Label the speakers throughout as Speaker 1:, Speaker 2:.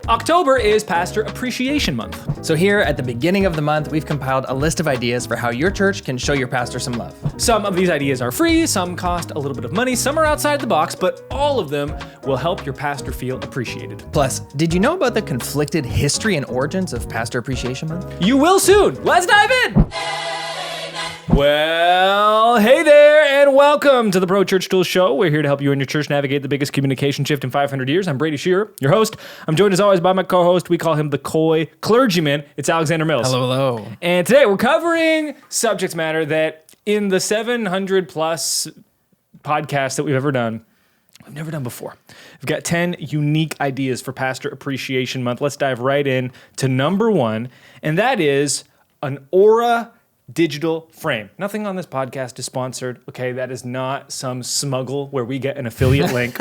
Speaker 1: October is Pastor Appreciation Month.
Speaker 2: So here at the beginning of the month, we've compiled a list of ideas for how your church can show your pastor some love.
Speaker 1: Some of these ideas are free, some cost a little bit of money, some are outside the box, but all of them will help your pastor feel appreciated.
Speaker 2: Plus, did you know about the conflicted history and origins of Pastor Appreciation Month?
Speaker 1: You will soon. Let's dive in. Well, hey there, and welcome to the Pro Church Tools Show. We're here to help you and your church navigate the biggest communication shift in 500 years. I'm Brady Shearer, your host. I'm joined as always by my co-host. We call him the coy clergyman. It's Alexander Mills.
Speaker 2: Hello.
Speaker 1: And today we're covering subject matter that in the 700 plus podcasts that we've ever done, we've never done before. We've got 10 unique ideas for Pastor Appreciation Month. Let's dive right in to number one, and that is an aura digital frame. Nothing on this podcast is sponsored. Okay, that is not some smuggle where we get an affiliate link.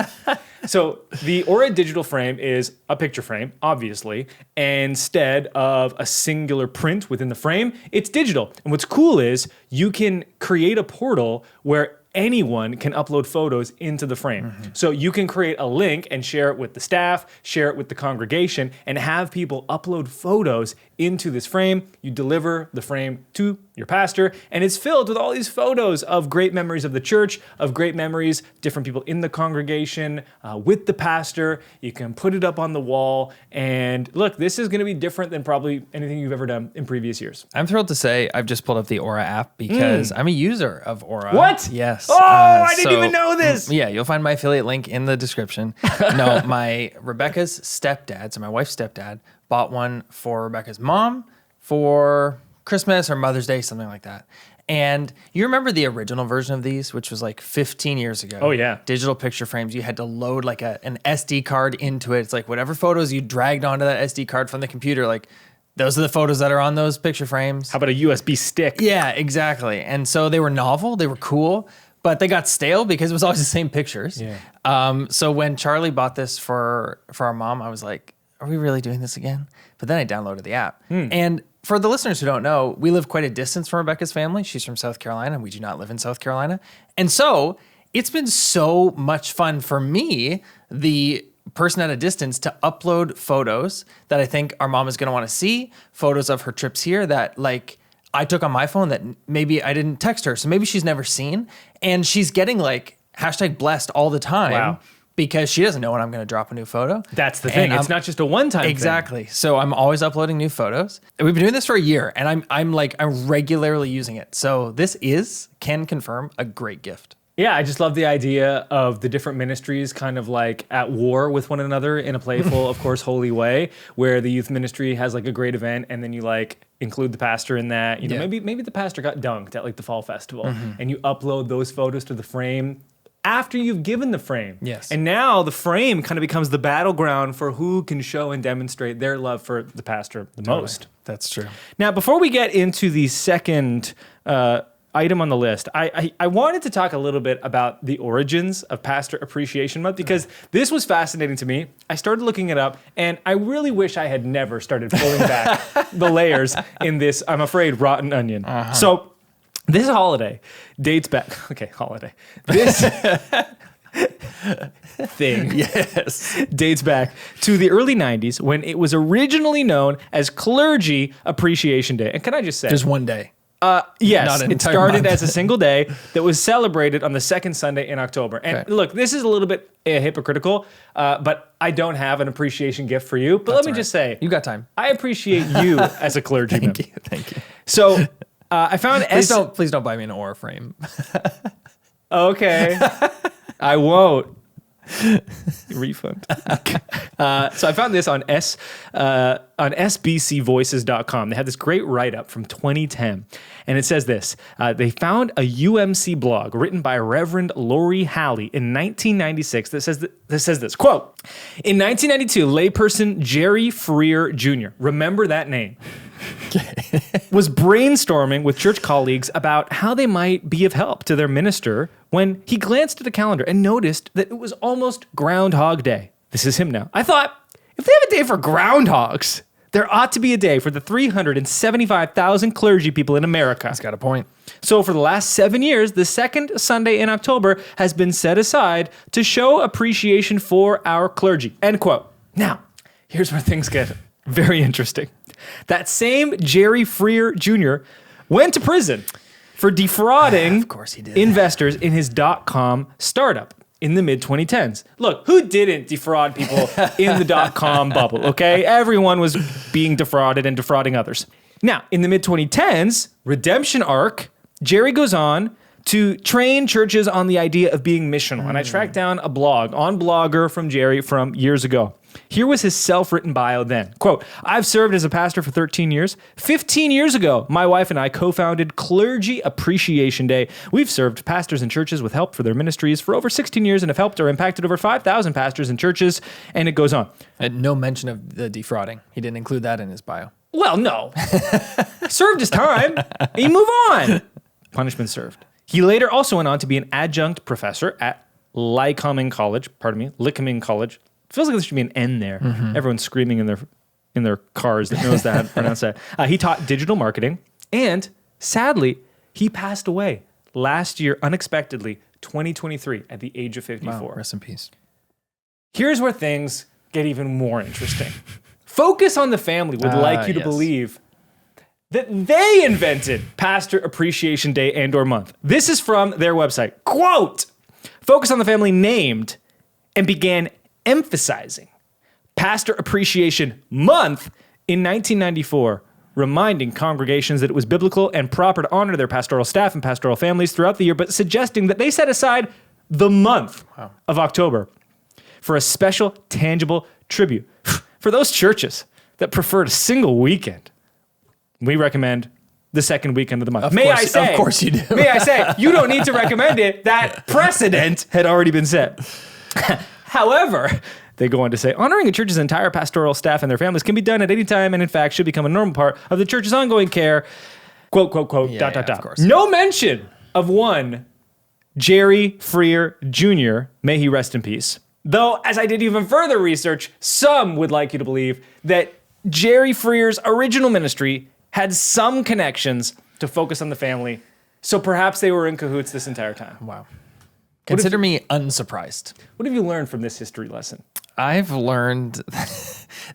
Speaker 1: So the Aura digital frame is a picture frame, obviously. Instead of a singular print within the frame, it's digital. And what's cool is you can create a portal where anyone can upload photos into the frame. Mm-hmm. So you can create a link and share it with the staff, share it with the congregation, and have people upload photos into this frame. You deliver the frame to your pastor, and it's filled with all these photos of great memories of the church, of great memories, different people in the congregation, with the pastor. You can put it up on the wall, and look, this is going to be different than probably anything you've ever done in previous years.
Speaker 2: I'm thrilled to say I've just pulled up the Aura app because I'm a user of Aura.
Speaker 1: What?
Speaker 2: Yes.
Speaker 1: Oh, I didn't even know this.
Speaker 2: Yeah, you'll find my affiliate link in the description. No, my Rebecca's stepdad, so my wife's stepdad, bought one for Rebecca's mom for Christmas or Mother's Day, something like that. And you remember the original version of these, which was like 15 years ago.
Speaker 1: Oh, yeah.
Speaker 2: Digital picture frames. You had to load like an SD card into it. It's like whatever photos you dragged onto that SD card from the computer, like those are the photos that are on those picture frames.
Speaker 1: How about a USB stick?
Speaker 2: Yeah, exactly. And so they were novel, they were cool, but they got stale because it was always the same pictures.
Speaker 1: Yeah.
Speaker 2: So when Charlie bought this for our mom, I was like, are we really doing this again? But then I downloaded the app. And for the listeners who don't know, we live quite a distance from Rebecca's family. She's from South Carolina, and we do not live in South Carolina. And so it's been so much fun for me, the person at a distance, to upload photos that I think our mom is going to want to see, photos of her trips here that like I took on my phone that maybe I didn't text her. So maybe she's never seen. And she's getting like #blessed all the time.
Speaker 1: Wow.
Speaker 2: Because she doesn't know when I'm going to drop a new photo.
Speaker 1: That's the thing. It's not just a one-time thing.
Speaker 2: Exactly. So I'm always uploading new photos. And we've been doing this for a year, and I'm regularly using it. So this can confirm, a great gift.
Speaker 1: Yeah, I just love the idea of the different ministries kind of like at war with one another in a playful, of course, holy way, where the youth ministry has like a great event, and then you like include the pastor in that. You know, maybe the pastor got dunked at like the fall festival, and you upload those photos to the frame after you've given the frame.
Speaker 2: Yes.
Speaker 1: And now the frame kind of becomes the battleground for who can show and demonstrate their love for the pastor the most.
Speaker 2: That's true.
Speaker 1: Now, before we get into the second item on the list, I wanted to talk a little bit about the origins of Pastor Appreciation Month, because this was fascinating to me. I started looking it up, and I really wish I had never started pulling back the layers in this, I'm afraid, rotten onion. So this holiday dates back. Okay, holiday. This thing, dates back to the early 90s when it was originally known as Clergy Appreciation Day. And can I just say,
Speaker 2: There's one day.
Speaker 1: Yes,
Speaker 2: Not an
Speaker 1: it
Speaker 2: entire
Speaker 1: started
Speaker 2: month.
Speaker 1: as a single day that was celebrated on the second Sunday in October. And look, this is a little bit hypocritical, but I don't have an appreciation gift for you. But let me just say,
Speaker 2: You got time.
Speaker 1: I appreciate you as a clergyman.
Speaker 2: Thank you.
Speaker 1: So I found
Speaker 2: Please don't buy me an Aura frame.
Speaker 1: Okay, I won't. Refund. So I found this on sbcvoices.com. They had this great write-up from 2010, and it says this. They found a UMC blog written by Reverend Lori Halley in 1996 that says this, quote, in 1992, layperson Jerry Freer Jr., remember that name, was brainstorming with church colleagues about how they might be of help to their minister when he glanced at a calendar and noticed that it was almost Groundhog Day. This is him now. I thought, if they have a day for groundhogs, there ought to be a day for the 375,000 clergy people in America.
Speaker 2: He's got a point.
Speaker 1: So for the last 7 years, the second Sunday in October has been set aside to show appreciation for our clergy. End quote. Now, Here's where things get very interesting. That same Jerry Freer Jr. went to prison for defrauding
Speaker 2: Of course he did.
Speaker 1: investors in his .com startup in the mid-2010s. Look, who didn't defraud people in the .com bubble, okay? Everyone was being defrauded and defrauding others. Now, in the mid-2010s, redemption arc, Jerry goes on to train churches on the idea of being missional. And I tracked down a blog on Blogger from Jerry from years ago. Here was his self-written bio then. Quote, I've served as a pastor for 13 years. 15 years ago, my wife and I co-founded Clergy Appreciation Day. We've served pastors and churches with help for their ministries for over 16 years and have helped or impacted over 5,000 pastors and churches. And it goes on.
Speaker 2: And no mention of the defrauding. He didn't include that in his bio.
Speaker 1: Well, no. Served his time. You move on. Punishment served. He later also went on to be an adjunct professor at Lycoming College. Feels like there should be an N there. Everyone's screaming in their cars that knows that how to pronounce that. He taught digital marketing, and sadly, he passed away last year unexpectedly, 2023, at the age of 54.
Speaker 2: Wow, rest in peace.
Speaker 1: Here's where things get even more interesting. Focus on the Family would like you to believe that they invented Pastor Appreciation Day and/or month. This is from their website. Quote, Focus on the Family named and began emphasizing Pastor Appreciation Month in 1994, reminding congregations that it was biblical and proper to honor their pastoral staff and pastoral families throughout the year, but suggesting that they set aside the month of October for a special, tangible tribute. For those churches that preferred a single weekend, we recommend the second weekend of the month.
Speaker 2: Of course you do.
Speaker 1: May I say, you don't need to recommend it. That precedent had already been set. However, they go on to say, honoring a church's entire pastoral staff and their families can be done at any time and in fact should become a normal part of the church's ongoing care. Quote, quote, quote, ...
Speaker 2: Of course.
Speaker 1: No mention of one Jerry Freer Jr., may he rest in peace. Though, as I did even further research, some would like you to believe that Jerry Freer's original ministry had some connections to Focus on the Family, so perhaps they were in cahoots this entire time.
Speaker 2: Wow. Consider me unsurprised.
Speaker 1: What have you learned from this history lesson?
Speaker 2: I've learned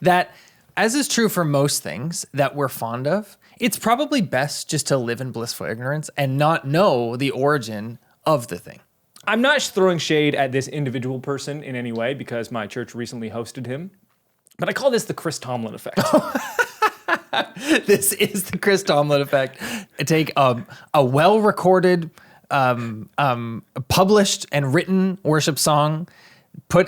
Speaker 2: that, as is true for most things that we're fond of, it's probably best just to live in blissful ignorance and not know the origin of the thing.
Speaker 1: I'm not throwing shade at this individual person in any way because my church recently hosted him, but I call this the Chris Tomlin effect.
Speaker 2: This is the Chris Tomlin effect. Take a well-recorded, published and written worship song,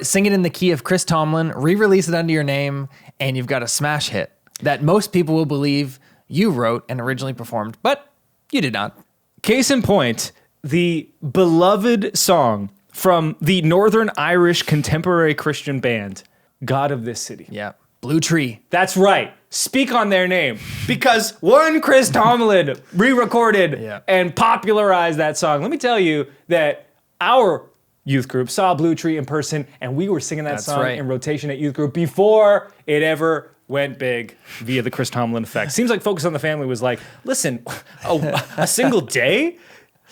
Speaker 2: sing it in the key of Chris Tomlin, re-release it under your name, and you've got a smash hit that most people will believe you wrote and originally performed, but you did not.
Speaker 1: Case in point, the beloved song from the Northern Irish contemporary Christian band, God of This City.
Speaker 2: Yeah. Blue Tree.
Speaker 1: That's right. Speak on their name. Because one Chris Tomlin re-recorded and popularized that song. Let me tell you that our youth group saw Blue Tree in person, and we were singing that song in rotation at youth group before it ever went big via the Chris Tomlin effect. Seems like Focus on the Family was like, listen, a single day?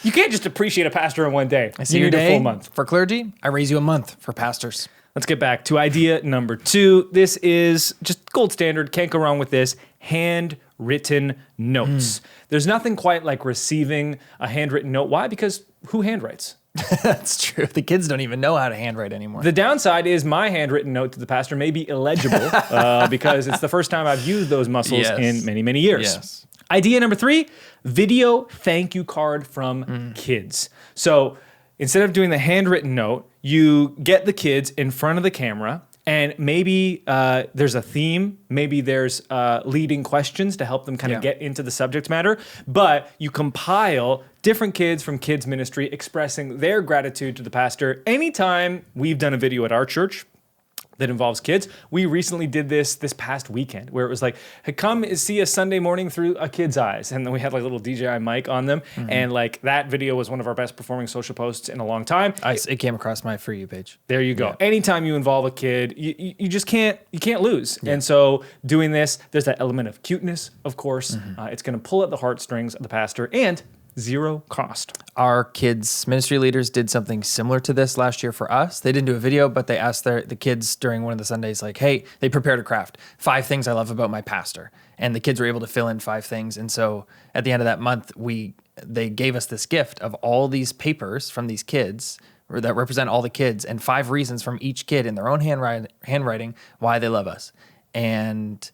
Speaker 1: You can't just appreciate a pastor in one day.
Speaker 2: I see
Speaker 1: you
Speaker 2: your
Speaker 1: need
Speaker 2: day
Speaker 1: a full month.
Speaker 2: for clergy. I raise you a month for pastors.
Speaker 1: Let's get back to idea number 2. This is just gold standard. Can't go wrong with this. Handwritten notes. There's nothing quite like receiving a handwritten note. Why? Because who handwrites?
Speaker 2: That's true. The kids don't even know how to handwrite anymore.
Speaker 1: The downside is my handwritten note to the pastor may be illegible because it's the first time I've used those muscles in many, many years.
Speaker 2: Yes.
Speaker 1: Idea number 3, video thank you card from kids. So instead of doing the handwritten note, you get the kids in front of the camera, and maybe there's a theme, maybe there's leading questions to help them kind of get into the subject matter, but you compile different kids from kids ministry expressing their gratitude to the pastor. Anytime we've done a video at our church that involves kids, we recently did this past weekend where it was like, hey, come see a Sunday morning through a kid's eyes. And then we had like a little DJI mic on them. And like that video was one of our best performing social posts in a long time.
Speaker 2: It came across my For You page.
Speaker 1: There you go. Yeah. Anytime you involve a kid, you just can't lose. Yeah. And so doing this, there's that element of cuteness, of course. It's going to pull at the heartstrings of the pastor, and Zero cost.
Speaker 2: Our kids' ministry leaders did something similar to this last year for us. They didn't do a video, but they asked the kids during one of the Sundays, like, hey, they prepared a craft, 5 things I love about my pastor. And the kids were able to fill in 5 things. And so at the end of that month, they gave us this gift of all these papers from these kids that represent all the kids and 5 reasons from each kid in their own handwriting why they love us. And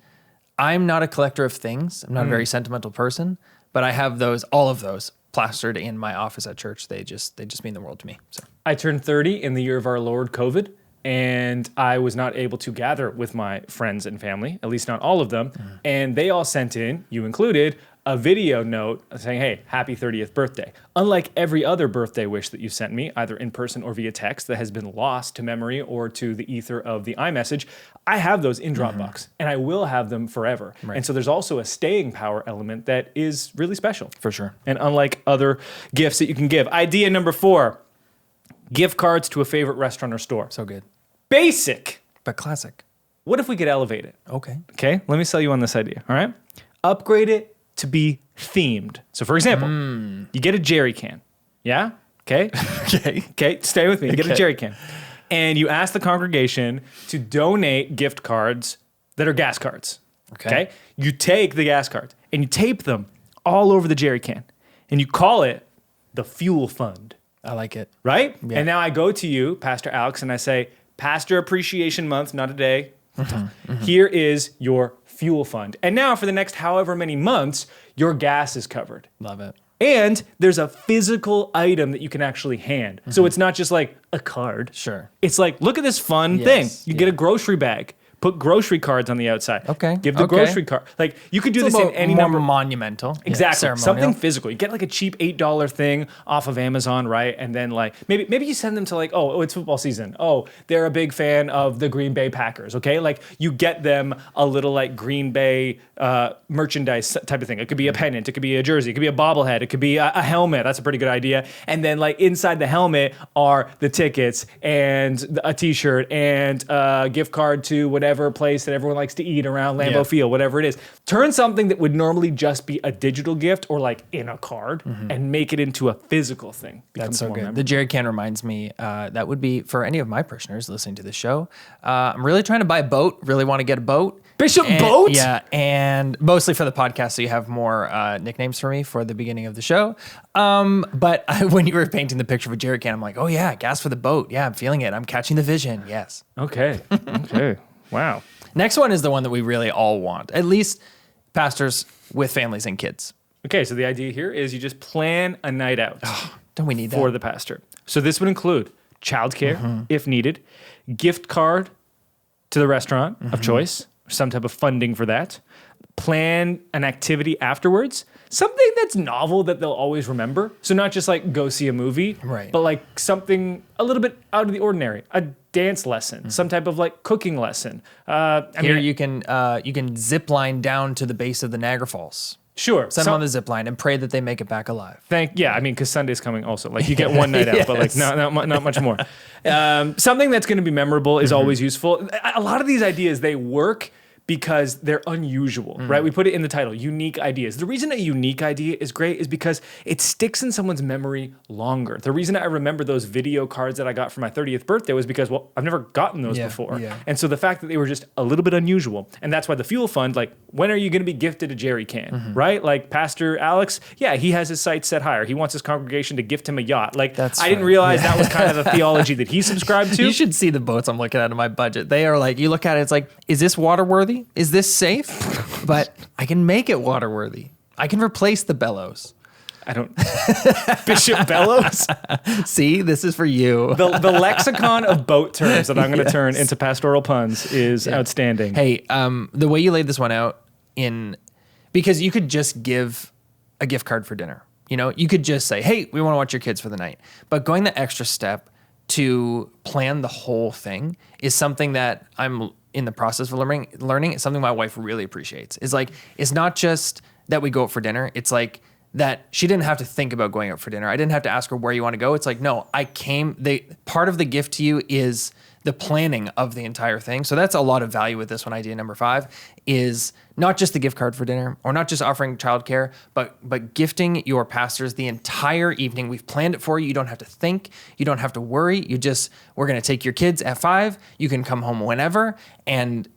Speaker 2: I'm not a collector of things. I'm not a very sentimental person, but I have all of those plastered in my office at church. They just mean the world to me. So
Speaker 1: I turned 30 in the year of our Lord COVID, and I was not able to gather with my friends and family, at least not all of them. And they all sent in, you included, a video note saying, hey, happy 30th birthday. Unlike every other birthday wish that you sent me, either in person or via text, that has been lost to memory or to the ether of the iMessage, I have those in Dropbox, and I will have them forever.
Speaker 2: Right.
Speaker 1: And so there's also a staying power element that is really special.
Speaker 2: for sure.
Speaker 1: And unlike other gifts that you can give. Idea number 4, gift cards to a favorite restaurant or store.
Speaker 2: So good.
Speaker 1: Basic.
Speaker 2: But classic.
Speaker 1: What if we could elevate it?
Speaker 2: Okay.
Speaker 1: Okay, let me sell you on this idea, all right? Upgrade it to be themed. So for example, you get a jerry can, yeah? Okay? Okay, stay with me. You get a jerry can. And you ask the congregation to donate gift cards that are gas cards. Okay? You take the gas cards and you tape them all over the jerry can. And you call it the fuel fund,
Speaker 2: I like it.
Speaker 1: right?
Speaker 2: Yeah.
Speaker 1: And now I go to you, Pastor Alex, and I say, Pastor Appreciation Month, not a day. Here is your fuel fund. And now for the next however many months, your gas is covered.
Speaker 2: Love it.
Speaker 1: And there's a physical item that you can actually hand. So it's not just like a card.
Speaker 2: Sure.
Speaker 1: It's like, look at this fun
Speaker 2: Yes,
Speaker 1: thing. You get
Speaker 2: yeah.
Speaker 1: a grocery bag. Put grocery cards on the outside.
Speaker 2: Okay,
Speaker 1: Give the
Speaker 2: okay.
Speaker 1: grocery card. Like, you could do this in any
Speaker 2: more
Speaker 1: number.
Speaker 2: monumental.
Speaker 1: Exactly.
Speaker 2: Ceremonial.
Speaker 1: Something physical. You get like a cheap $8 thing off of Amazon, right? And then like maybe you send them to like, oh, it's football season. Oh, they're a big fan of the Green Bay Packers, okay? Like you get them a little like Green Bay merchandise type of thing. It could be a pennant, it could be a jersey, it could be a bobblehead, it could be a helmet. That's a pretty good idea. And then like inside the helmet are the tickets and a t-shirt and a gift card to whatever place that everyone likes to eat around Lambeau
Speaker 2: Yeah.
Speaker 1: Field, whatever it is. Turn something that would normally just be a digital gift or like in a card and make it into a physical thing.
Speaker 2: That's
Speaker 1: Becomes
Speaker 2: so
Speaker 1: more
Speaker 2: good.
Speaker 1: memorable.
Speaker 2: The jerry can reminds me, that would be for any of my parishioners listening to the show. I'm really trying to buy a boat, really want to get a boat.
Speaker 1: Bishop
Speaker 2: And-
Speaker 1: Boat?
Speaker 2: Yeah, and mostly for the podcast, so you have more nicknames for me for the beginning of the show. But when you were painting the picture of a jerry can, I'm like, oh yeah, gas for the boat. Yeah, I'm feeling it. I'm catching the vision. Yes.
Speaker 1: Okay. Okay. Wow.
Speaker 2: Next one is the one that we really all want, at least pastors with families and kids.
Speaker 1: Okay, so the idea here is you just plan a night out
Speaker 2: Don't we need that?
Speaker 1: for the pastor. So this would include childcare, if needed, gift card to the restaurant of choice, some type of funding for that, plan an activity afterwards, something that's novel that they'll always remember. So not just like go see a movie,
Speaker 2: Right.
Speaker 1: but like something a little bit out of the ordinary, a dance lesson, some type of like cooking lesson.
Speaker 2: Here you can zip line down to the base of the Niagara Falls.
Speaker 1: Sure.
Speaker 2: Send them on the zip line and pray that they make it back alive.
Speaker 1: I mean, because Sunday's coming also. Like you get one night out, but like not much more. Something that's going to be memorable is always useful. A lot of these ideas, they work because they're unusual, right? We put it in the title, unique ideas. The reason a unique idea is great is because it sticks in someone's memory longer. The reason I remember those video cards that I got for my 30th birthday was because, well, I've never gotten those before.
Speaker 2: Yeah.
Speaker 1: And so the fact that they were just a little bit unusual, and that's why the Fuel Fund, like, when are you going to be gifted a jerry can, right? Like Pastor Alex, yeah, he has his sights set higher. He wants his congregation to gift him a yacht. Like,
Speaker 2: That's
Speaker 1: I didn't
Speaker 2: right.
Speaker 1: realize that was kind of the theology that he subscribed to.
Speaker 2: You should see the boats I'm looking at in my budget. They are like, you look at it, it's like, is this waterworthy? Is this safe? But I can make it waterworthy. I can replace the bellows.
Speaker 1: I don't. Bishop Bellows?
Speaker 2: See, this is for you.
Speaker 1: The lexicon of boat terms that I'm going to turn into pastoral puns is outstanding.
Speaker 2: Hey, the way you laid this one out because you could just give a gift card for dinner. You know, you could just say, hey, we want to watch your kids for the night. But going the extra step to plan the whole thing is something that I'm in the process of learning. It's something my wife really appreciates. Is like, it's not just that we go out for dinner. It's like that she didn't have to think about going out for dinner. I didn't have to ask her where you want to go. It's like, no, part of the gift to you is the planning of the entire thing. So that's a lot of value with this one. Idea number 5 is not just the gift card for dinner or not just offering childcare, but gifting your pastors the entire evening. We've planned it for you. You don't have to think. You don't have to worry. We're going to take your kids at 5. You can come home whenever, and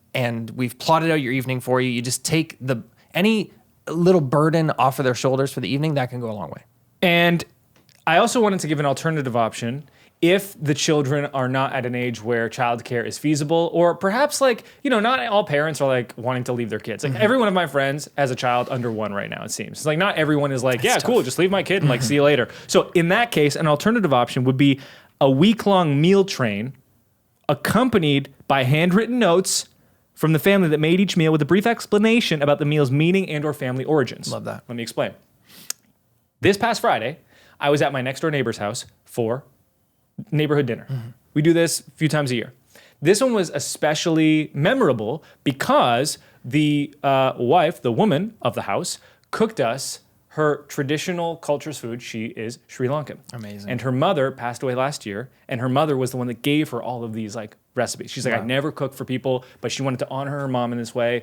Speaker 2: we've plotted out your evening for you. You just take any little burden off of their shoulders for the evening. That can go a long way.
Speaker 1: And I also wanted to give an alternative option if the children are not at an age where childcare is feasible, or perhaps not all parents are wanting to leave their kids. Every one of my friends has a child under 1 right now, it seems. It's not everyone is
Speaker 2: That's
Speaker 1: cool,
Speaker 2: tough.
Speaker 1: just leave my kid and see you later. So in that case, an alternative option would be a week-long meal train accompanied by handwritten notes from the family that made each meal with a brief explanation about the meal's meaning and or family origins.
Speaker 2: Love that.
Speaker 1: Let me explain. This past Friday, I was at my next door neighbor's house for neighborhood dinner. We do this a few times a year. This one was especially memorable because the wife, the woman of the house, cooked us her traditional culture's food. She is Sri Lankan.
Speaker 2: Amazing.
Speaker 1: And her mother passed away last year, and her mother was the one that gave her all of these recipes. She's like,
Speaker 2: Wow.
Speaker 1: I never cook for people, but she wanted to honor her mom in this way.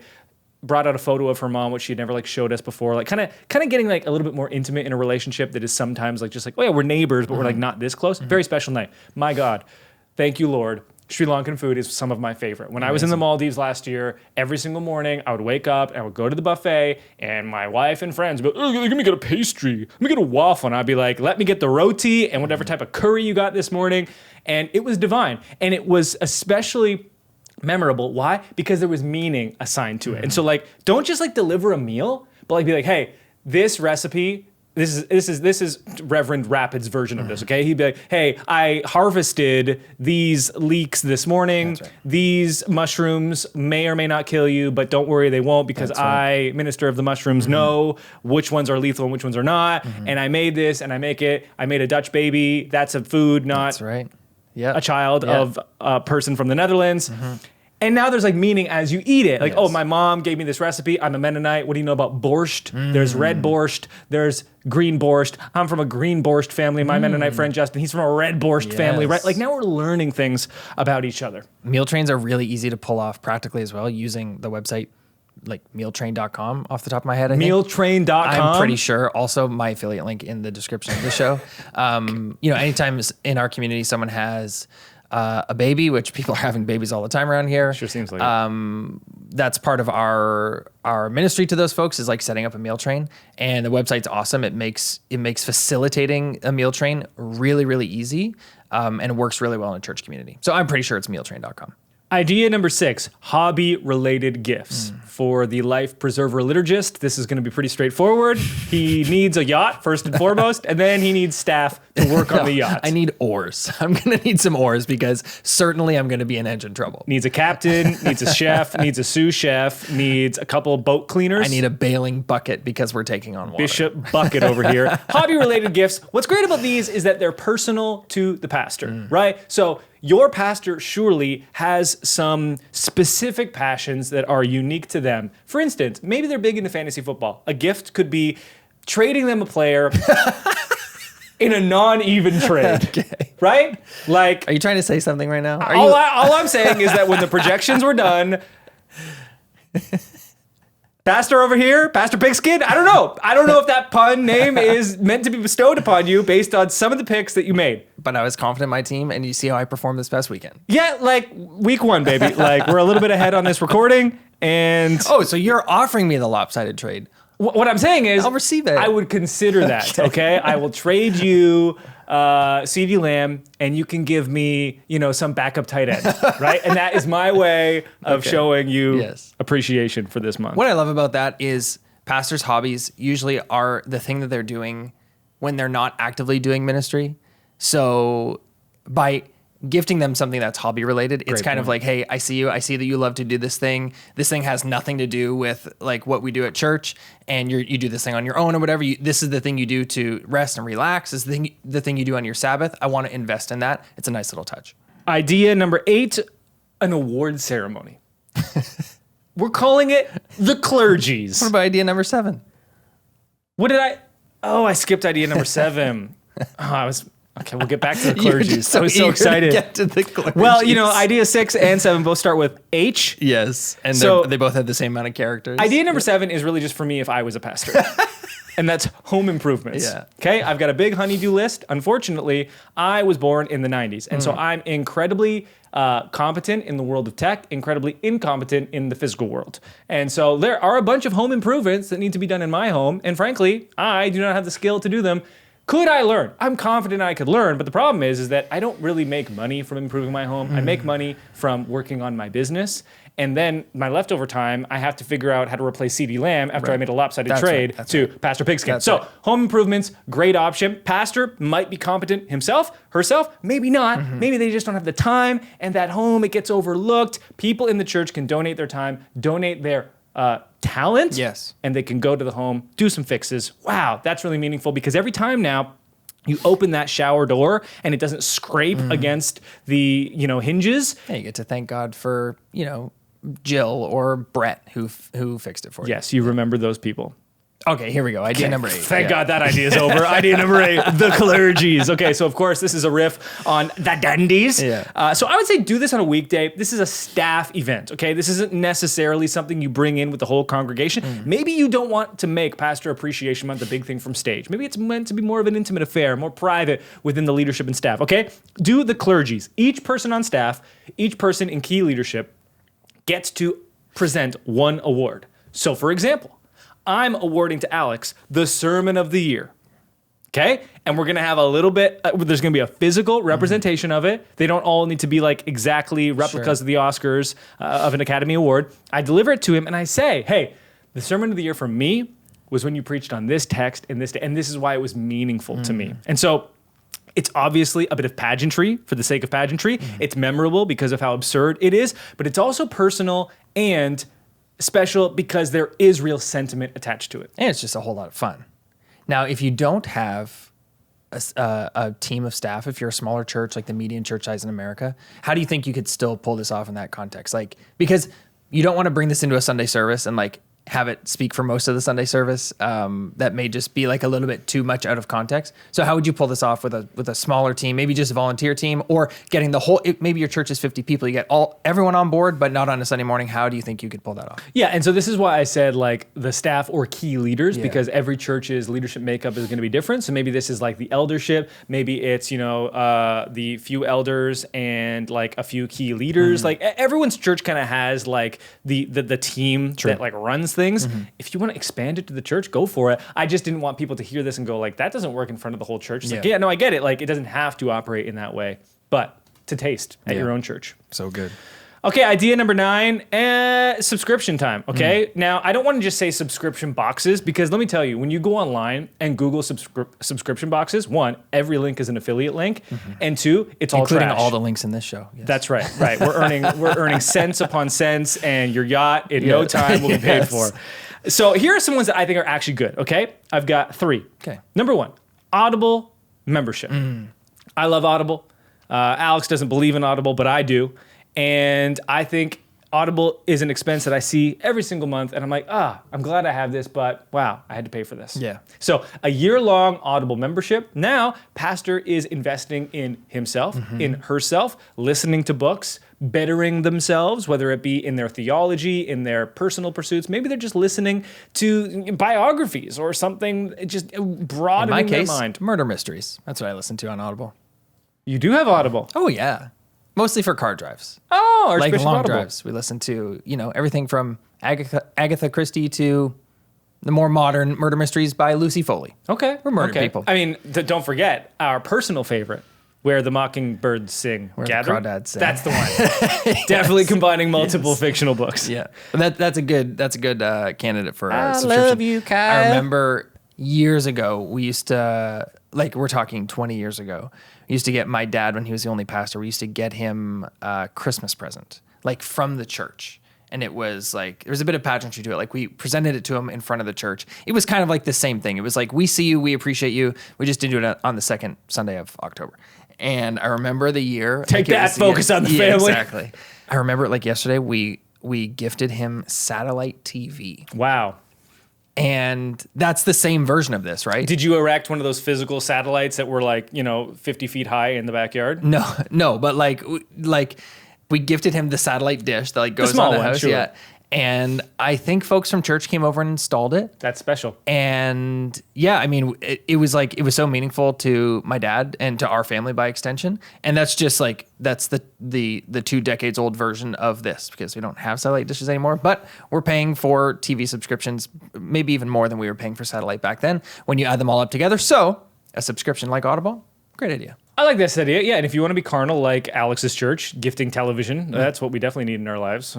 Speaker 1: Brought out a photo of her mom, which she had never showed us before, kind of getting a little bit more intimate in a relationship that is sometimes oh yeah, we're neighbors, but we're not this close. Very special night. My God, thank you, Lord. Sri Lankan food is some of my favorite. When I was in the Maldives last year, every single morning I would wake up and I would go to the buffet, and my wife and friends would be like, let me get a pastry, let me get a waffle, and I'd be like, let me get the roti and whatever type of curry you got this morning, and it was divine, and it was especially memorable. Why? Because there was meaning assigned to it. And so don't just deliver a meal, but be like, hey, this recipe, this is Reverend Rapid's version of this, okay? He'd be like, hey, I harvested these leeks this morning.
Speaker 2: That's right.
Speaker 1: These mushrooms may or may not kill you, but don't worry, they won't, because
Speaker 2: That's right.
Speaker 1: I, minister of the mushrooms, know which ones are lethal and which ones are not. And I made this and I made a Dutch baby. That's a food, not
Speaker 2: That's right. Yeah.
Speaker 1: a child of a person from the Netherlands. And now there's meaning as you eat it. Oh, my mom gave me this recipe. I'm a Mennonite. What do you know about borscht? There's red borscht. There's green borscht. I'm from a green borscht family. My Mennonite friend Justin, he's from a red borscht family, right? Now we're learning things about each other.
Speaker 2: Meal trains are really easy to pull off practically as well using the website mealtrain.com off the top of my head. I think.
Speaker 1: Mealtrain.com.
Speaker 2: I'm pretty sure. Also, my affiliate link in the description of the show. Anytime in our community someone has a baby, which people are having babies all the time around here.
Speaker 1: Sure seems like it.
Speaker 2: That's part of our ministry to those folks is setting up a meal train, and the website's awesome. It makes facilitating a meal train really, really easy, and it works really well in a church community. So I'm pretty sure it's mealtrain.com.
Speaker 1: Idea number 6, hobby-related gifts. For the life preserver liturgist, this is going to be pretty straightforward. He needs a yacht, first and foremost, and then he needs staff to work on the yacht.
Speaker 2: I need oars. I'm going to need some oars because certainly I'm going to be in engine trouble.
Speaker 1: Needs a captain, needs a chef, needs a sous chef, needs a couple boat cleaners.
Speaker 2: I need a bailing bucket because we're taking on water.
Speaker 1: Bishop Bucket over here. Hobby-related gifts. What's great about these is that they're personal to the pastor, right? So your pastor surely has some specific passions that are unique to them. For instance, maybe they're big into fantasy football. A gift could be trading them a player in a non-even trade, right?
Speaker 2: Are you trying to say something right now?
Speaker 1: All I'm saying is that when the projections were done, Pastor over here, Pastor Pigskin, I don't know if that pun name is meant to be bestowed upon you based on some of the picks that you made.
Speaker 2: But I was confident in my team, and you see how I performed this past weekend.
Speaker 1: Yeah, week 1, baby. We're a little bit ahead on this recording, and
Speaker 2: Oh, so you're offering me the lopsided trade.
Speaker 1: what I'm saying is,
Speaker 2: I'll receive it.
Speaker 1: I would consider that, okay? I will trade you CeeDee Lamb, and you can give me, some backup tight end, right? And that is my way of showing you appreciation for this month.
Speaker 2: What I love about that is pastors' hobbies usually are the thing that they're doing when they're not actively doing ministry. So by gifting them something that's hobby related, it's kind of like, hey, I see you. I see that you love to do this thing. This thing has nothing to do with what we do at church, and you do this thing on your own or whatever. This is the thing you do to rest and relax. This is the thing you do on your Sabbath. I want to invest in that. It's a nice little touch.
Speaker 1: Idea number 8, an award ceremony. We're calling it the Clergies.
Speaker 2: What about idea number 7?
Speaker 1: What did I skipped idea number 7. I Okay, we'll get back to the
Speaker 2: You're
Speaker 1: Clergies.
Speaker 2: just
Speaker 1: I was so
Speaker 2: eager to
Speaker 1: excited.
Speaker 2: get to the Clergies.
Speaker 1: Well, idea 6 and 7 both start with H.
Speaker 2: Yes, and
Speaker 1: So-
Speaker 2: they both have the same amount of characters.
Speaker 1: Idea number 7 is really just for me if I was a pastor. And that's home improvements.
Speaker 2: Yeah.
Speaker 1: Okay, I've got a big honeydew list. Unfortunately, I was born in the 90s. And so I'm incredibly competent in the world of tech, incredibly incompetent in the physical world. And so there are a bunch of home improvements that need to be done in my home. And frankly, I do not have the skill to do them. Could I learn? I'm confident I could learn, but the problem is that I don't really make money from improving my home. I make money from working on my business. And then my leftover time, I have to figure out how to replace CD Lamb after I made a lopsided trade to Pastor Pigskin. So home improvements, great option. Pastor might be competent himself, herself, maybe not. Maybe they just don't have the time, and that home, it gets overlooked. People in the church can donate their time, donate their talent.
Speaker 2: Yes.
Speaker 1: And they can go to the home, do some fixes. Wow, that's really meaningful because every time now you open that shower door and it doesn't scrape against the, hinges.
Speaker 2: Yeah, you get to thank God for, Jill or Brett who fixed it for you.
Speaker 1: Yes, you remember those people.
Speaker 2: Okay, here we go. Idea number 8.
Speaker 1: Thank God that idea is over. Idea number 8, the Clergies. Okay, so of course this is a riff on the Dundies.
Speaker 2: Yeah.
Speaker 1: So I would say do this on a weekday. This is a staff event, okay? This isn't necessarily something you bring in with the whole congregation. Maybe you don't want to make Pastor Appreciation Month a big thing from stage. Maybe it's meant to be more of an intimate affair, more private within the leadership and staff, okay? Do the Clergies. Each person on staff, each person in key leadership gets to present one award. So for example, I'm awarding to Alex the Sermon of the Year. Okay? And we're going to have a little bit, there's going to be a physical representation of it. They don't all need to be like exactly replicas of the Oscars of an Academy Award. I deliver it to him and I say, hey, the Sermon of the Year for me was when you preached on this text and this day, and this is why it was meaningful to me. And so it's obviously a bit of pageantry for the sake of pageantry. It's memorable because of how absurd it is, but it's also personal and special because there is real sentiment attached to it.
Speaker 2: And it's just a whole lot of fun. Now, if you don't have a team of staff, if you're a smaller church, like the median church size in America, how do you think you could still pull this off in that context? Like, because you don't want to bring this into a Sunday service and like have it speak for most of the Sunday service. That may just be like a little bit too much out of context. So how would you pull this off with a smaller team, maybe just a volunteer team, or getting the whole, maybe your church is 50 people, you get everyone on board, but not on a Sunday morning. How do you think you could pull that off?
Speaker 1: Yeah, and so this is why I said like the staff or key leaders, because every church's leadership makeup is going to be different. So maybe this is like the eldership, maybe it's, the few elders and like a few key leaders. Like everyone's church kind of has like the team that like runs things. If you want to expand it to the church, go for it. I just didn't want people to hear this and go like, that doesn't work in front of the whole church. It's like, yeah, no, I get it. Like it doesn't have to operate in that way, but to taste at your own church.
Speaker 2: So good.
Speaker 1: Okay, idea number 9, subscription time, okay? Now, I don't want to just say subscription boxes because let me tell you, when you go online and Google subscription boxes, 1, every link is an affiliate link, and 2, it's all
Speaker 2: including
Speaker 1: trash.
Speaker 2: all the links in this show. Yes.
Speaker 1: That's right. We're earning cents upon cents, and your yacht in no time will be paid for. So here are some ones that I think are actually good, okay? I've got 3.
Speaker 2: Okay.
Speaker 1: Number 1, Audible membership. I love Audible. Alex doesn't believe in Audible, but I do. And I think Audible is an expense that I see every single month. And I'm like, I'm glad I have this, but wow, I had to pay for this.
Speaker 2: Yeah.
Speaker 1: So a year-long Audible membership. Now, Pastor is investing in himself, in herself, listening to books, bettering themselves, whether it be in their theology, in their personal pursuits. Maybe they're just listening to biographies or something just broadening their mind.
Speaker 2: Murder mysteries. That's what I listen to on Audible.
Speaker 1: You do have Audible.
Speaker 2: Oh, yeah. Mostly for car drives.
Speaker 1: Oh,
Speaker 2: like
Speaker 1: Archbishop
Speaker 2: long
Speaker 1: Audible.
Speaker 2: drives. We listen to, everything from Agatha Christie to the more modern murder mysteries by Lucy Foley.
Speaker 1: Okay.
Speaker 2: We're murder people.
Speaker 1: I mean, don't forget our personal favorite, Where the Mockingbirds Sing.
Speaker 2: Where the
Speaker 1: Gather?
Speaker 2: Crawdads Sing.
Speaker 1: That's the one. Definitely combining multiple fictional books.
Speaker 2: Yeah. That's a good candidate for
Speaker 1: I
Speaker 2: subscription.
Speaker 1: love you, Kyle.
Speaker 2: I remember years ago, we used to, like we're talking 20 years ago, we used to get my dad, when he was the only pastor, we used to get him a Christmas present, like from the church. And it was like, there was a bit of pageantry to it. Like we presented it to him in front of the church. It was kind of like the same thing. It was like, we see you, we appreciate you. We just didn't do it on the second Sunday of October. And I remember the year.
Speaker 1: Take that, focus on the family.
Speaker 2: Exactly. I remember it like yesterday, we gifted him satellite TV.
Speaker 1: Wow.
Speaker 2: And that's the same version of this, right?
Speaker 1: Did you erect one of those physical satellites that were like, 50 feet high in the backyard?
Speaker 2: No, but like we gifted him the satellite dish that like goes
Speaker 1: small
Speaker 2: on the
Speaker 1: one,
Speaker 2: house.
Speaker 1: sure.
Speaker 2: Yeah. And I think folks from church came over and installed it.
Speaker 1: That's special.
Speaker 2: And yeah, I mean, it was so meaningful to my dad and to our family by extension. And that's just like, that's the 2 decades old version of this, because we don't have satellite dishes anymore, but we're paying for TV subscriptions, maybe even more than we were paying for satellite back then when you add them all up together. So a subscription like Audible, great idea.
Speaker 1: I like this idea. Yeah, and if you want to be carnal like Alex's church, gifting television, that's what we definitely need in our lives.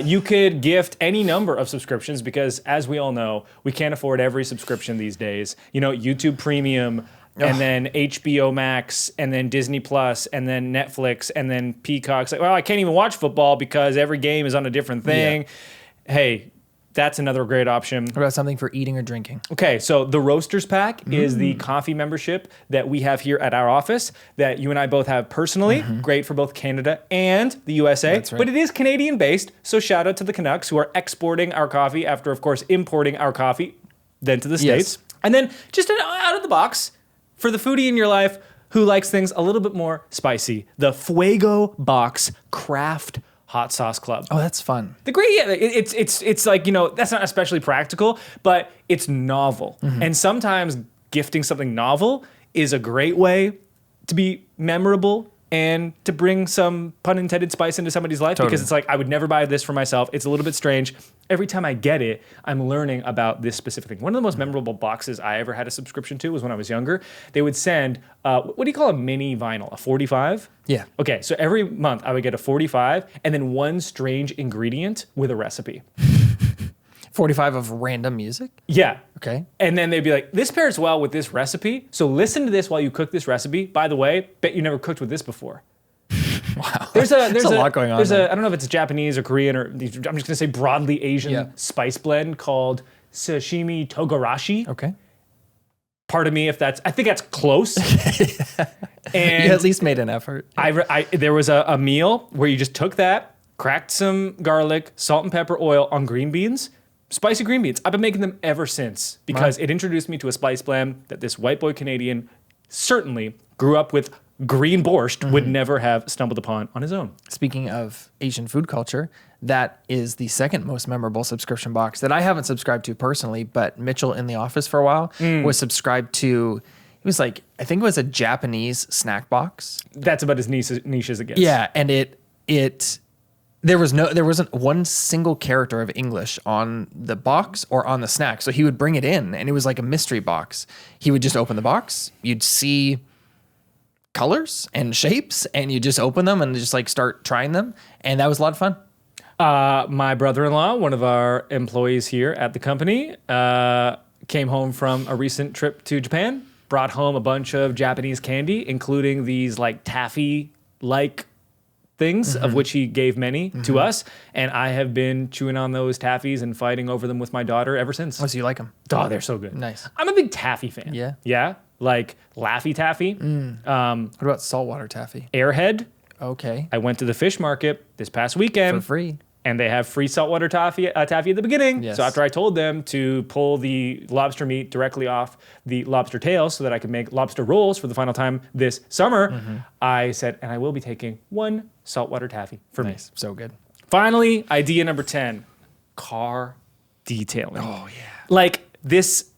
Speaker 1: You could gift any number of subscriptions because, as we all know, we can't afford every subscription these days. YouTube Premium, and then HBO Max, and then Disney Plus, and then Netflix, and then Peacock's like, well, I can't even watch football because every game is on a different thing. Yeah. Hey, that's another great option.
Speaker 2: What about something for eating or drinking?
Speaker 1: Okay, so the Roasters Pack is the coffee membership that we have here at our office that you and I both have personally. Great for both Canada and the USA.
Speaker 2: That's right.
Speaker 1: But it is Canadian based, so shout out to the Canucks who are exporting our coffee after, of course, importing our coffee then to the States. And then just out of the box, for the foodie in your life who likes things a little bit more spicy, the Fuego Box Craft Hot Sauce Club.
Speaker 2: Oh, that's fun.
Speaker 1: It's like, that's not especially practical, but it's novel. And sometimes gifting something novel is a great way to be memorable and to bring some pun intended spice into somebody's life.
Speaker 2: Totally.
Speaker 1: Because it's like, I would never buy this for myself. It's a little bit strange. Every time I get it, I'm learning about this specific thing. One of the most memorable boxes I ever had a subscription to was when I was younger. They would send, what do you call a mini vinyl? A 45?
Speaker 2: Yeah.
Speaker 1: Okay, so every month I would get a 45 and then one strange ingredient with a recipe.
Speaker 2: 45 of random music?
Speaker 1: Yeah.
Speaker 2: Okay.
Speaker 1: And then they'd be like, this pairs well with this recipe. So listen to this while you cook this recipe. By the way, bet you never cooked with this before.
Speaker 2: Wow.
Speaker 1: There's a
Speaker 2: lot going on there.
Speaker 1: I don't know if it's Japanese or Korean or I'm just going to say broadly Asian spice blend called sashimi togarashi.
Speaker 2: Okay.
Speaker 1: Pardon me if I think that's close. And
Speaker 2: You at least made an effort.
Speaker 1: there was a meal where you just took that, cracked some garlic, salt and pepper oil on green beans. Spicy green beans. I've been making them ever since because it introduced me to a spice blend that this white boy Canadian certainly grew up with green borscht would never have stumbled upon on his own.
Speaker 2: Speaking of Asian food culture, that is the second most memorable subscription box that I haven't subscribed to personally, but Mitchell in the office for a while was subscribed to. It was like, I think it was a Japanese snack box.
Speaker 1: That's about as niche as it gets.
Speaker 2: Yeah, and there wasn't one single character of English on the box or on the snack. So he would bring it in and it was like a mystery box. He would just open the box. You'd see colors and shapes and you just open them and just like start trying them. And that was a lot of fun.
Speaker 1: My brother-in-law, one of our employees here at the company, came home from a recent trip to Japan, brought home a bunch of Japanese candy, including these like taffy-like things, of which he gave many to us. And I have been chewing on those taffies and fighting over them with my daughter ever since.
Speaker 2: Oh, so you like them?
Speaker 1: Oh, they're so good.
Speaker 2: Nice.
Speaker 1: I'm a big taffy fan.
Speaker 2: Yeah?
Speaker 1: Yeah? Like Laffy Taffy.
Speaker 2: What about saltwater taffy?
Speaker 1: Airhead.
Speaker 2: Okay.
Speaker 1: I went to the fish market this past weekend.
Speaker 2: For free.
Speaker 1: And they have free saltwater taffy at the beginning.
Speaker 2: Yes.
Speaker 1: So after I told them to pull the lobster meat directly off the lobster tails so that I could make lobster rolls for the final time this summer, I said, and I will be taking one saltwater taffy for me.
Speaker 2: So good.
Speaker 1: Finally, idea number 10, car detailing.
Speaker 2: Oh, yeah.
Speaker 1: Like this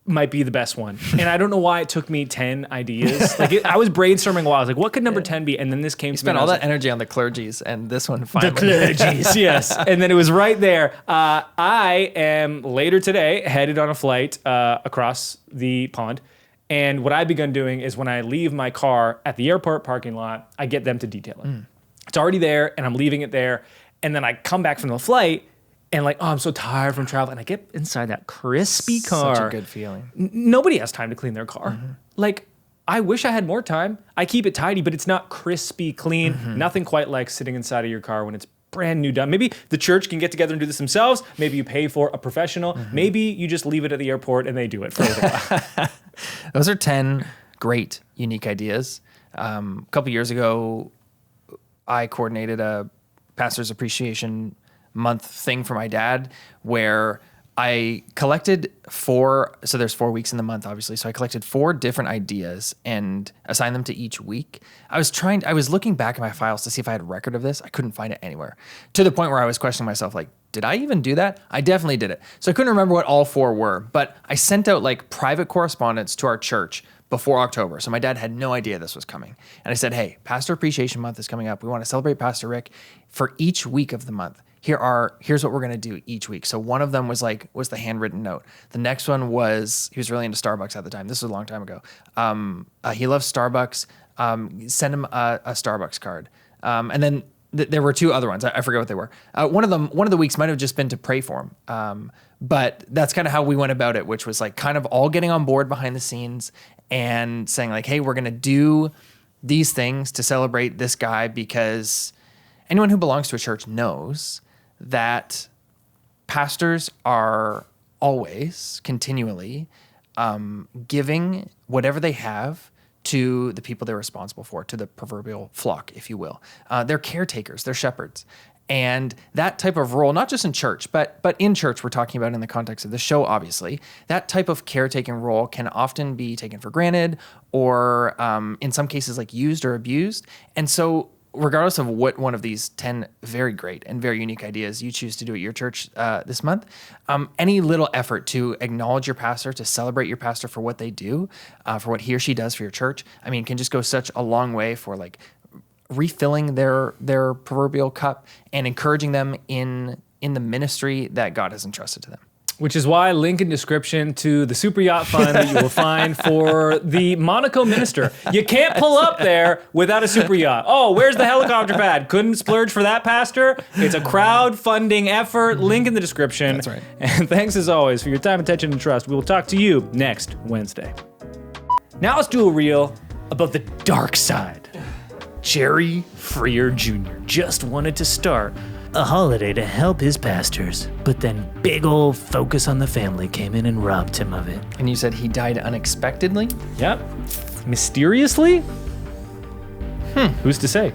Speaker 1: might be the best one. And I don't know why it took me 10 ideas. I was brainstorming a while. I was like, what could number 10 be? And then this came to me.
Speaker 2: Spent all that energy on the Clergies and this one
Speaker 1: The
Speaker 2: finally.
Speaker 1: Clergies, yes. And then it was right there. I am later today headed on a flight across the pond. And what I've begun doing is when I leave my car at the airport parking lot, I get them to detail it. It's already there and I'm leaving it there. And then I come back from the flight and like, oh, I'm so tired from travel. And I get inside that crispy car.
Speaker 2: Such a good feeling.
Speaker 1: Nobody has time to clean their car. Like, I wish I had more time. I keep it tidy, but it's not crispy clean. Nothing quite like sitting inside of your car when it's brand new done. Maybe the church can get together and do this themselves. Maybe you pay for a professional. Maybe you just leave it at the airport and they do it for you.
Speaker 2: Those are 10 great, unique ideas. A couple years ago, I coordinated a pastor's appreciation month thing for my dad where I collected 4, so there's 4 weeks in the month, obviously. So I collected 4 different ideas and assigned them to each week. I was looking back at my files to see if I had a record of this. I couldn't find it anywhere, to the point where I was questioning myself, like, did I even do that? I definitely did it. So I couldn't remember what all 4 were, but I sent out like private correspondence to our church before October. So my dad had no idea this was coming. And I said, hey, Pastor Appreciation Month is coming up. We want to celebrate Pastor Rick for each week of the month. Here's what we're going to do each week. So one of them was the handwritten note. The next one was, he was really into Starbucks at the time. This was a long time ago. He loves Starbucks. Send him a Starbucks card. And then there were 2 other ones. I forget what they were. One of the weeks might've just been to pray for him. But that's kind of how we went about it, which was like kind of all getting on board behind the scenes and saying like, hey, we're going to do these things to celebrate this guy, because anyone who belongs to a church knows that pastors are always continually giving whatever they have to the people they're responsible for, to the proverbial flock, if you will. They're caretakers, they're shepherds. And that type of role, not just in church, but in church, we're talking about in the context of the show, obviously, that type of caretaking role can often be taken for granted or in some cases like used or abused. And so regardless of what one of these 10 very great and very unique ideas you choose to do at your church this month, any little effort to acknowledge your pastor, to celebrate your pastor for what they do, for what he or she does for your church, I mean, can just go such a long way for like refilling their proverbial cup and encouraging them in the ministry that God has entrusted to them.
Speaker 1: Which is why link in description to the super yacht fund that you will find for the Monaco minister. You can't pull up there without a super yacht. Oh, where's the helicopter pad? Couldn't splurge for that, pastor? It's a crowdfunding effort. Link in the description.
Speaker 2: That's right.
Speaker 1: And thanks as always for your time, attention, and trust. We will talk to you next Wednesday. Now let's do a reel about the dark side. Jerry Freer Jr. just wanted to start
Speaker 3: a holiday to help his pastors, but then big old Focus on the Family came in and robbed him of it.
Speaker 2: And you said he died unexpectedly?
Speaker 1: Yep. Mysteriously? Who's to say?